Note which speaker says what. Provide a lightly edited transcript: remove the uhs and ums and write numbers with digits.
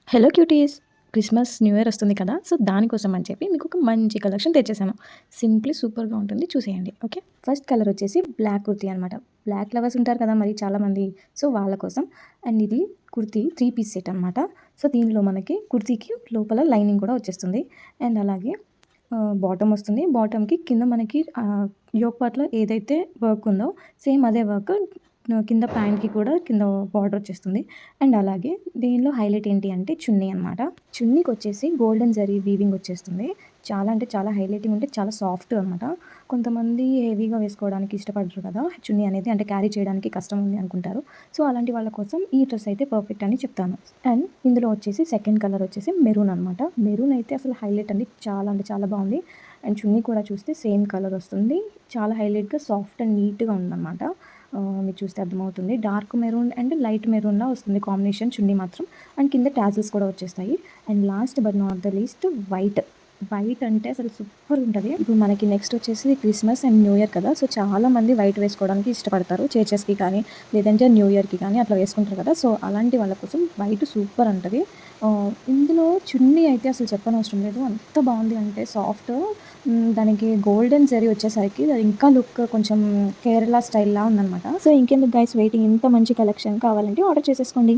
Speaker 1: Hello cuties. Christmas, new year వస్తుంది కదా! So, దానికోసం అని చెప్పి మీకు ఒక మంచి కలెక్షన్ తెచ్చేసాను. సింప్లీ సూపర్‌గా ఉంటుంది. చూసేయండి. ఓకే. ఫస్ట్ కలర్ వచ్చేసి బ్లాక్ కుర్తీ అనమాట. బ్లాక్ లవర్స్ ఉంటారు కదా! మరి చాలామంది. సో, వాళ్ళ కోసం. అండ్ ఇది కుర్తీ 3 పీస్ సెట్ అనమాట. సో, దీనిలో మనకి కుర్తీకి లోపల లైనింగ్ కూడా వచ్చేస్తుంది. అండ్ అలాగే బాటమ్ వస్తుంది. బాటమ్‌కి కింద మనకి యోక్ పార్ట్‌లో ఏదైతే వర్క్ ఉందో సేమ్ అదే వర్క్ కింద ప్యాంట్‌కి కూడా కింద బార్డర్ వచ్చేస్తుంది. అండ్ అలాగే దీనిలో హైలైట్ ఏంటి అంటే చున్నీ అనమాట. చున్నీకొచ్చేసి గోల్డెన్ జరీ వీవింగ్ వచ్చేస్తుంది. చాలా అంటే చాలా హైలైటింగ్ ఉంటే చాలా సాఫ్ట్ అనమాట. కొంతమంది హెవీగా వేసుకోవడానికి ఇష్టపడరు కదా! చున్నీ అనేది అంటే క్యారీ చేయడానికి కష్టం ఉంది అనుకుంటారు. సో, అలాంటి వాళ్ళ కోసం ఈ డ్రెస్ అయితే పర్ఫెక్ట్ అని చెప్తాను. అండ్ ఇందులో వచ్చేసి సెకండ్ కలర్ వచ్చేసి మెరూన్ అనమాట. మెరూన్ అయితే అసలు హైలైట్ అండి. చాలా అంటే చాలా బాగుంది. అండ్ చున్నీ కూడా చూస్తే సేమ్ కలర్ వస్తుంది. చాలా హైలైట్‌గా సాఫ్ట్ అండ్ నీట్‌గా ఉందనమాట. మీకు చూస్తే అర్థమవుతుంది. డార్క్ మెరూన్ అండ్ లైట్ మెరూన్‌లా వస్తుంది కాంబినేషన్ చున్నీ మాత్రం. అండ్ కింద టాజిల్స్ కూడా వచ్చేస్తాయి. And last but not the least white. White అంటే అసలు సూపర్ ఉంటది. ఇప్పుడు మనకి నెక్స్ట్ వచ్చేసి క్రిస్మస్ అండ్ న్యూ ఇయర్ కదా! సో, చాలామంది వైట్ వేసుకోవడానికి ఇష్టపడతారు. చర్చెస్‌కి కానీ, లేదంటే న్యూ ఇయర్‌కి కానీ అట్లా వేసుకుంటారు కదా! సో, అలాంటి వాళ్ళ కోసం వైట్ సూపర్ ఉంటది. ఇందులో చున్నీ అయితే అసలు చెప్పనవసరం లేదు. అంత బాగుంది అంటే సాఫ్ట్. దానికి గోల్డెన్ జరీ వచ్చేసరికి అది ఇంకా లుక్ కొంచెం కేరళ స్టైల్‌లా ఉందనమాట. సో, ఇంకెందుకు గైస్ వెయిటింగ్, ఇంత మంచి కలెక్షన్ కావాలంటే ఆర్డర్ చేసేసుకోండి.